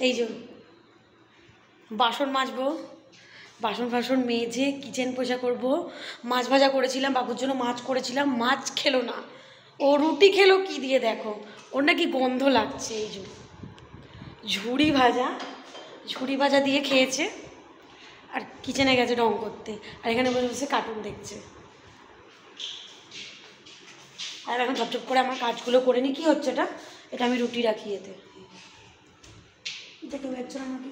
এই যে বাসন মাজবো, বাসন ফাসন মেজে কিচেন পোছা করব। মাছ ভাজা করেছিলাম, বাবুর জন্য মাছ করেছিলাম, মাছ খেলো না, ও রুটি খেলো কি দিয়ে দেখো, ওর নাকি গন্ধ লাগছে। এই যে ঝুড়ি ভাজা দিয়ে খেয়েছে, আর কিচেনে গেছে রং করতে, আর এখানে বসে বসে কার্টুন দেখছে। আর এখন ঝপঝপ করে আমার কাজগুলো করে নিই। কী হচ্ছে এটা? এটা আমি রুটি রাখি এতে। এটা কেউ একজন আমাকে,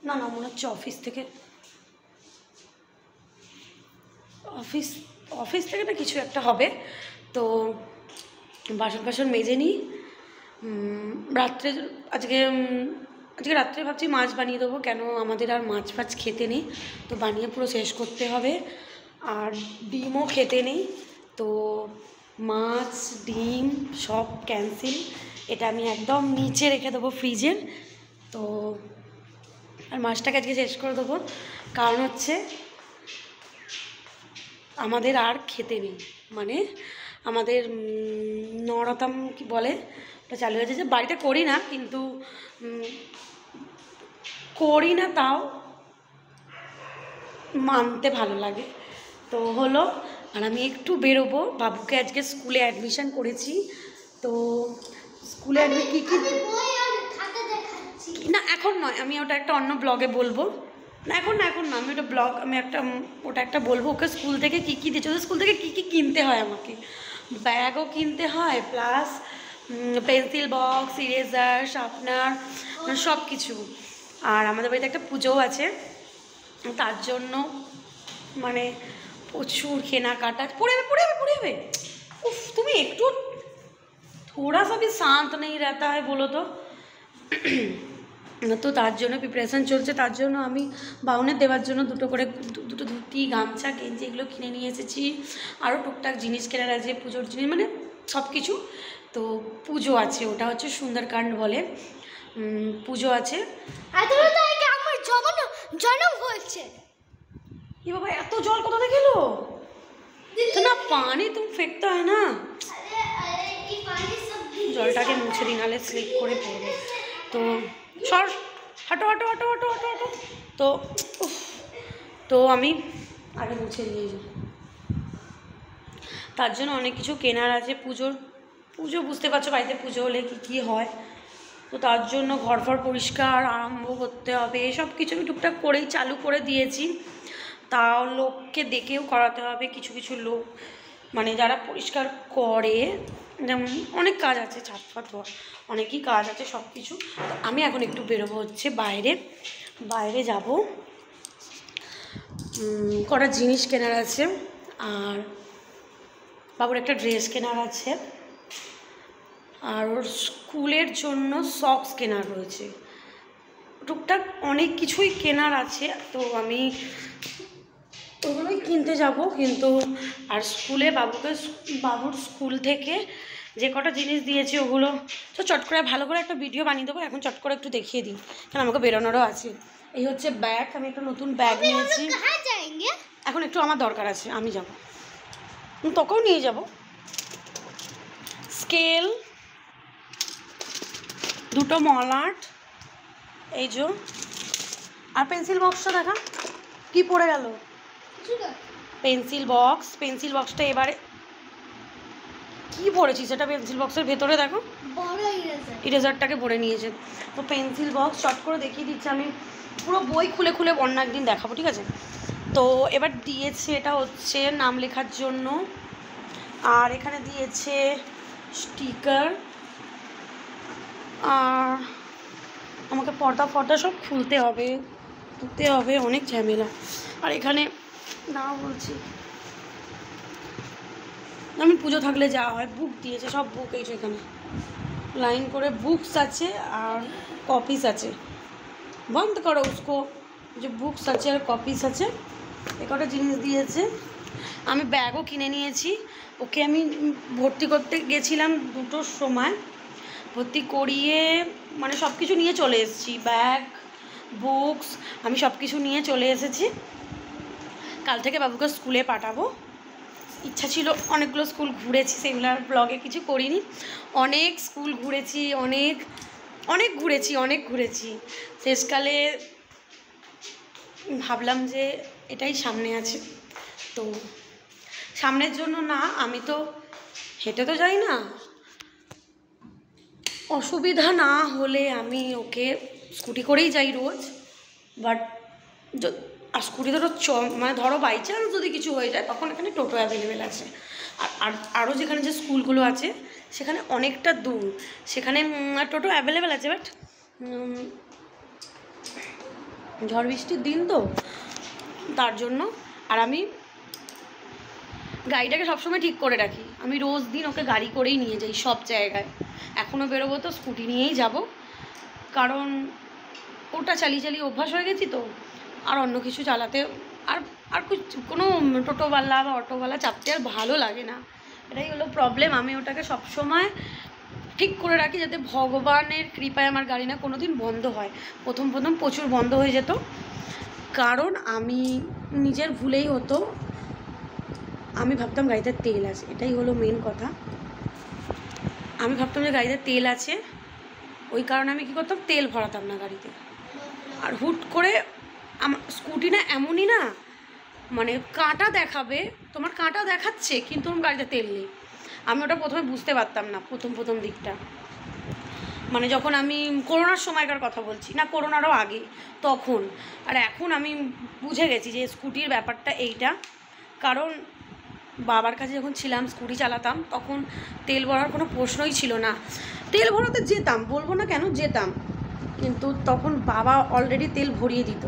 না না মনে হচ্ছে অফিস থেকে না কিছু একটা হবে। তো বাসন মেজে নিই। আজকে রাত্রে ভাবছি মাছ বানিয়ে দেবো, কেন আমাদের আর মাছ ফাছ খেতে নেই, তো বানিয়ে পুরো শেষ করতে হবে। আর ডিমও খেতে নেই, তো মাছ ডিম সব ক্যান্সেল। এটা আমি একদম নিচে রেখে দেবো ফ্রিজের। তো আর মাছটাকে আজকে শেষ করে দেবো, কারণ হচ্ছে আমাদের আর খেতে নেই, মানে আমাদের নরাতাম কি বলে ওটা চালু হয়েছে, যে বাড়িতে করি না, কিন্তু করি না তাও মানতে ভালো লাগে। তো হলো, আর আমি একটু বেরোবো, বাবুকে আজকে স্কুলে অ্যাডমিশান করেছি। তো স্কুলে কী না এখন নয়, আমি ওটা একটা অন্য ব্লগে বলবো। না এখন না আমি ওটা একটা বলবো। ওকে স্কুল থেকে কী কী দিচ্ছে, ওদের স্কুল থেকে কী কী কিনতে হয়, আমাকে ব্যাগও কিনতে হয়, plus pencil box, eraser, sharpener, সব কিছু। আর আমাদের বাড়িতে একটা পুজোও আছে, তার জন্য মানে প্রচুর কেনাকাটা। পড়ে যাবে। উফ, তুমি একটু थोड़ा सा भी शांत नहीं रहता है बोलो तो। তো তার জন্য প্রিপারেশান চলছে। তার জন্য আমি বাউনের দেওয়ার জন্য দুটো ধুতি, গামছা, গেঞ্জি এগুলো কিনে নিয়ে এসেছি। আরও টুকটাক জিনিস কেনার আছে, পুজোর জিনিস, মানে সব কিছু। তো পুজো আছে, ওটা হচ্ছে সুন্দরকাণ্ড বলে, পুজো আছে। আমার জন্ম হয়েছে। এ বাবা, এত জল কোথা থেকে এলো? তো না পানি তুমি ফেকতে হয় না, জলটাকে মুছে দিই, নাহলে স্লিপ করে পড়বে। তো সর, হাঁটো। তো আমি আগে মুছে দিয়ে যাই। তার জন্য অনেক কিছু কেনার আছে। পুজো বুঝতে পারছো, বাড়িতে পুজো হলে কী হয়। তো তার জন্য ঘর পরিষ্কার আরম্ভ করতে হবে, সব কিছু আমি টুকটাক করেই চালু করে দিয়েছি। তাও লোককে ডেকেও করাতে হবে, কিছু লোক মানে যারা পরিষ্কার করে, যেমন অনেক কাজ আছে, ছাদ ফাত ধোয়া, অনেকই কাজ আছে সব কিছু। আমি এখন একটু বেরোবো হচ্ছে বাইরে যাব, কটা জিনিস কেনার আছে, আর বাবুর একটা ড্রেস কেনার আছে, আর ওর স্কুলের জন্য সক্স কেনার রয়েছে, টুকটাক অনেক কিছুই কেনার আছে। তো আমি ওগুলোই কিনতে যাব। কিন্তু আর স্কুলে বাবুর স্কুল থেকে যে কটা জিনিস দিয়েছে ওগুলো তো চট করে ভালো করে একটা ভিডিও বানিয়ে দেবো। এখন চট করে একটু দেখিয়ে দিই, কারণ আমাকে বেরোনোরও আছে। এই হচ্ছে ব্যাগ, আমি একটা নতুন ব্যাগ নিয়েছি। এখন একটু আমার দরকার আছে, আমি যাব, তোকেও নিয়ে যাব। স্কেল, দুটো মলাট, এই যে, আর পেন্সিল বক্সটা দেখা কি পড়ে গেল, পেন্সিল বক্সটা এবারে কি ভরেছি সেটা পেন্সিল বক্সের ভেতরে দেখো, ইরেজারটাকে ভরে নিয়েছে। তো পেন্সিল বক্স শর্ট করে দেখিয়ে দিচ্ছি, আমি পুরো বই খুলে অন্য একদিন দেখাবো, ঠিক আছে। তো এবার দিয়েছে, এটা হচ্ছে নাম লেখার জন্য, আর এখানে দিয়েছে স্টিকার, আর আমাকে পর্দা সব খুলতে হবে, অনেক ঝামেলা। আর এখানে না বলছি, আমি পুজো থাকলে যাওয়া হয়, বুক দিয়েছে, সব বুক এই এখানে লাইন করে বুকস আছে, আর কপিস আছে। বন্ধ করো উসকো, যে বুকস আছে আর কপিস আছে, এ কটা জিনিস দিয়েছে। আমি ব্যাগও কিনে নিয়েছি, ওকে আমি ভর্তি করতে গেছিলাম 2টোর সময়, ভর্তি করিয়ে মানে সব কিছু নিয়ে চলে এসেছি, ব্যাগ, বুকস, আমি সব কিছু নিয়ে চলে এসেছি। কাল থেকে বাবুকে স্কুলে পাঠাবো। ইচ্ছা ছিল, অনেকগুলো স্কুল ঘুরেছি, সেগুলো ব্লগে কিছু করিনি। অনেক স্কুল ঘুরেছি, অনেক ঘুরেছি শেষকালে ভাবলাম যে এটাই সামনে আছে, তো সামনের জন্য না, আমি তো হেঁটে তো যাই না, অসুবিধা না হলে আমি ওকে স্কুটি করেই যাই রোজ। বাট আর স্কুটি ধরো মানে ধরো বাই চান্স যদি কিছু হয়ে যায় তখন এখানে টোটো অ্যাভেলেবেল আছে। আর আরও যেখানে যে স্কুলগুলো আছে সেখানে অনেকটা দূর, সেখানে টোটো অ্যাভেলেবেল আছে, বাট ঝড় বৃষ্টির দিন তো তার জন্য। আর আমি গাড়িটাকে সবসময় ঠিক করে রাখি, আমি রোজ দিন ওকে গাড়ি করেই নিয়ে যাই সব জায়গায়। এখনও বেরোবো তো স্কুটি নিয়েই যাব, কারণ ওটা চালিয়ে অভ্যাস হয়ে গেছি তো, আর অন্য কিছু চালাতে আর কোনো টোটোওয়ালা বা অটোওয়ালা চাপতে আর ভালো লাগে না, এটাই হলো প্রবলেম। আমি ওটাকে সবসময় ঠিক করে রাখি যাতে ভগবানের কৃপায় আমার গাড়ি না কোনো দিন বন্ধ হয়। প্রথম প্রচুর বন্ধ হয়ে যেত, কারণ আমি নিজের ভুলেই হতো, আমি ভাবতাম গাড়িতে তেল আছে, এটাই হলো মেন কথা। আমি ভাবতাম যে গাড়িতে তেল আছে, ওই কারণে আমি কী করতাম, তেল ভরাতাম না গাড়িতে। আর হুট করে আমার স্কুটি না এমনই না, মানে কাঁটা দেখাবে, তোমার কাঁটা দেখাচ্ছে কিন্তু তোমার গাড়িতে তেল নেই। আমি ওটা প্রথমে বুঝতে পারতাম না, প্রথম দিকটা, মানে যখন আমি করোনার সময়কার কথা বলছি, না করোনারও আগে তখন। আর এখন আমি বুঝে গেছি যে স্কুটির ব্যাপারটা এইটা, কারণ বাবার কাছে যখন ছিলাম স্কুটি চালাতাম তখন তেল ভরার কোনো প্রশ্নই ছিল না। তেল ভরাতে যেতাম, বলবো না কেন, যেতাম, কিন্তু তখন বাবা অলরেডি তেল ভরিয়ে দিত,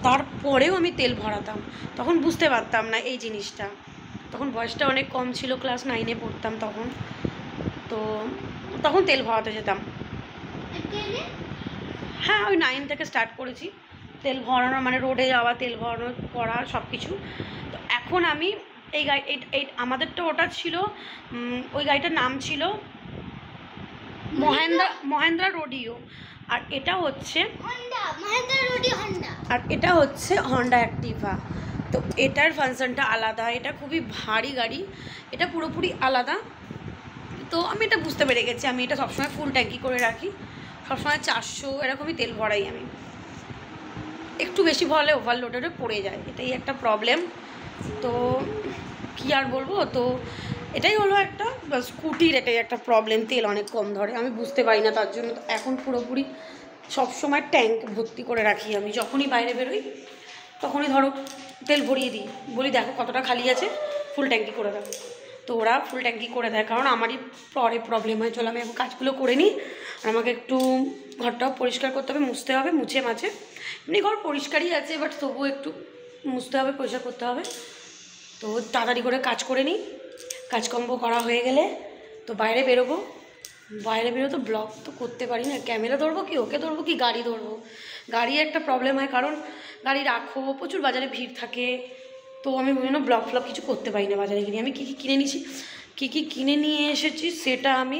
তারপরেও আমি তেল ভরাতাম। তখন বুঝতে পারতাম না এই জিনিসটা, তখন বয়সটা অনেক কম ছিল, ক্লাস 9-এ পড়তাম তখন, তো তখন তেল ভরাতে যেতাম। হ্যাঁ, ওই 9 থেকে স্টার্ট করেছি তেল ভরানো, মানে রোডে যাওয়া, তেল ভরানো করা সব কিছু। তো এখন আমি এই গাড়ি এই আমাদেরটা ওটা ছিল, ওই গাড়িটার নাম ছিল মহেন্দ্রা রোডিও, আর এটা হচ্ছে হন্ডা অ্যাক্টিভা। তো এটার ফাংশনটা আলাদা, এটা খুবই ভারী গাড়ি, এটা পুরোপুরি আলাদা। তো আমি এটা বুঝতে পেরে গেছি, আমি এটা সবসময় ফুল ট্যাঙ্কি করে রাখি, সবসময় 400 এরকমই তেল ভরাই আমি। একটু বেশি ভরলে ওভারলোডে পড়ে যায়, এটাই একটা প্রবলেম। তো কী আর বলবো, তো এটাই হলো একটা স্কুটির, এটাই একটা প্রবলেম, তেল অনেক কম ধরে, আমি বুঝতে পারি না, তার জন্য এখন পুরোপুরি সবসময় ট্যাঙ্ক ভর্তি করে রাখি। আমি যখনই বাইরে বেরোই তখনই ধরো তেল ভরিয়ে দিই, বলি দেখো কতটা খালি আছে, ফুল ট্যাঙ্কি করে দাও। তো ওরা ফুল ট্যাঙ্কি করে দেয়, কারণ আমারই পরে প্রবলেম হয়। চলো আমি এখন কাজগুলো করে নিই, আর আমাকে একটু ঘরটাও পরিষ্কার করতে হবে, মুছতে হবে, মুছে মাঝে এমনি ঘর পরিষ্কারই আছে, বাট তবুও একটু মুছতে হবে, পরিষ্কার করতে হবে। তো তাড়াতাড়ি করে কাজ করে নিই, কাজকর্ম করা হয়ে গেলে তো বাইরে বেরোবো। বাইরে বেরো তো ব্লগ তো করতে পারি না, ক্যামেরা ধরবো কি, ওকে ধরবো কি, গাড়ি ধরবো। গাড়ি একটা প্রবলেম হয়, কারণ গাড়ি রাখো, প্রচুর বাজারে ভিড় থাকে, তো আমি ওই জন্য ব্লগ কিছু করতে পারি না। বাজারে গিয়ে আমি কী কিনে নিয়েছি, কী কিনে নিয়ে এসেছি সেটা আমি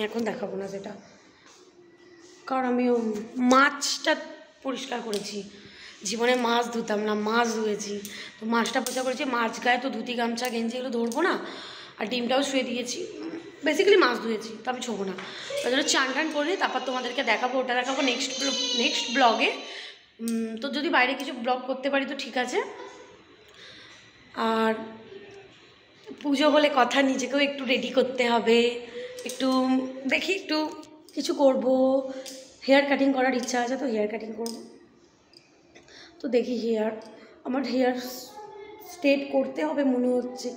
এখন দেখাবো না সেটা, কারণ আমি মাছটা পরিষ্কার করেছি, জীবনে মাছ ধুতাম না, মাছ ধুয়েছি। তো মাছটা পরিষ্কার করেছি, মাছ গায়ে তো ধুতি গামছা গেঞ্জি এগুলো ধরবো না, আর ডিমটাও শুয়ে দিয়েছি, বেসিক্যালি মাছ ধুয়েছি, তো আমি ছোবো না। তার জন্য চান করে নিই, তারপর তোমাদেরকে দেখাবো, ওটা দেখাবো নেক্সট ব্লগে। তো যদি বাইরে কিছু ব্লগ করতে পারি তো ঠিক আছে। আর পুজো বলে কথা, নিজেকেও একটু রেডি করতে হবে, একটু দেখি একটু কিছু করব, হেয়ার কাটিং করার ইচ্ছা আছে, তো হেয়ার কাটিং করব। তো দেখি আমার হেয়ার স্ট্রেট করতে হবে মনে হচ্ছে,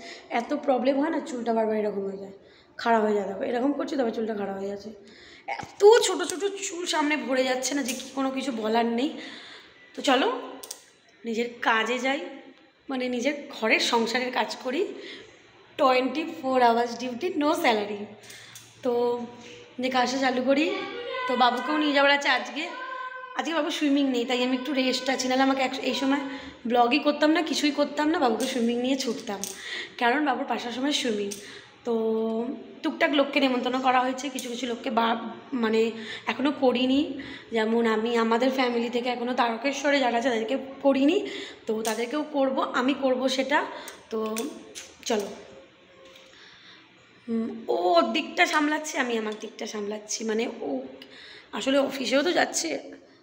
এত প্রবলেম হয় না, চুলটা বারবার এরকম হয়ে যায়, খাড়া হয়ে যায়, দেখো এরকম করছি তবে চুলটা খাড়া হয়ে যাচ্ছে, এত ছোট চুল সামনে ভরে যাচ্ছে না যে কোনো কিছু বলার নেই। তো চলো নিজের কাজে যাই, মানে নিজের ঘরের সংসারের কাজ করি, 24 আওয়ার্স ডিউটি, নো স্যালারি। তো যে কাজটা চালু করি, তো বাবুকেও নিয়ে যাওয়ার আছে আজকে বাবু সুইমিং নেই, তাই আমি একটু রেস্ট আছি, নাহলে আমাকে এই সময় ব্লগই করতাম না, কিছুই করতাম না, বাবুকে সুইমিং নিয়ে ছুটতাম, কারণ বাবুর পাশার সময় সুইমিং। তো টুকটাক লোককে নেমন্তন্ন করা হয়েছে, কিছু লোককে মানে এখনও করিনি, যেমন আমি আমাদের ফ্যামিলি থেকে এখনও তারকেশ্বরে যারা আছে তাদেরকে করিনি, তো তাদেরকেও করব, আমি করব সেটা। তো চলো ও ওর দিকটা সামলাচ্ছে, আমি আমার দিকটা সামলাচ্ছি। মানে ও আসলে অফিসেও তো যাচ্ছে,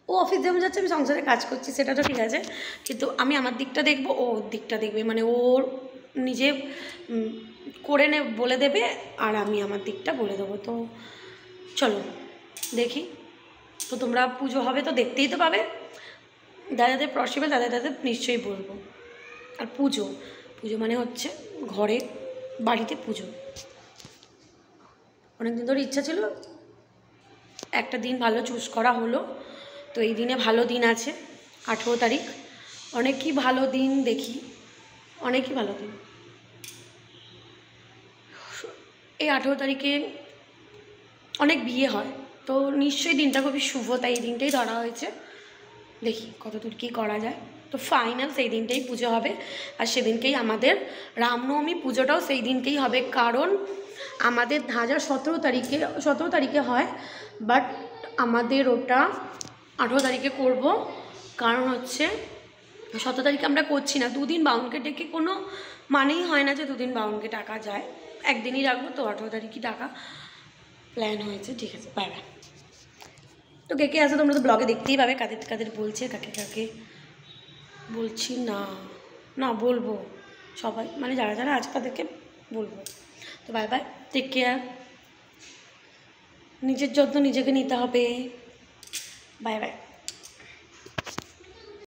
ও অফিস যেমন যাচ্ছে আমি সংসারে কাজ করছি, সেটা তো ঠিক আছে, কিন্তু আমি আমার দিকটা দেখবো, ও ওর দিকটা দেখবে। মানে ওর নিজে করে বলে দেবে আর আমি আমার দিকটা বলে দেবো। তো চলো দেখি। তো তোমরা পুজো হবে তো দেখতেই তো পাবে, দাদাদের পসিবল দাদাদের নিশ্চয়ই বলবো। আর পুজো পুজো মানে হচ্ছে ঘরে বাড়িতে পুজো। অনেকদিন ধরে ইচ্ছা ছিল, একটা দিন ভালো চুজ করা হলো। তো এই দিনে ভালো দিন আছে, 18 তারিখ। অনেকই ভালো দিন দেখি, অনেকই ভালো দিন। এই 18 তারিখে অনেক বিয়ে হয়, তো নিশ্চয়ই দিনটা খুবই শুভ, তাই এই দিনটাই ধরা হয়েছে। দেখি কতদূর কী করা যায়। তো ফাইনাল সেই দিনটাই পুজো হবে, আর সেদিনকেই আমাদের রামনবমী পুজোটাও সেই দিনকেই হবে। কারণ আমাদের 17 তারিখে হয়, বাট আমাদের ওটা 18 তারিখে করব। কারণ হচ্ছে 17 তারিখে আমরা করছি না, দুদিন বাউনকে ডেকে কোনো মানেই হয় না যে দুদিন বাউনকে ডাকা যায়, একদিনই রাখবো। তো 18 তারিখই ডাকা প্ল্যান হয়েছে। ঠিক আছে, বাই বাই। তো কে কে আছে তোমরা তো ব্লগে দেখতেই পাবে, কাদের কাদের বলছে, কাকে কাকে বলছি না না বলবো, সবাই মানে যারা যারা আছে তাদেরকে বলবো। তো বাই বাই, টেক কেয়ার, নিজের যত্ন নিজেকে নিতে হবে। Bye bye.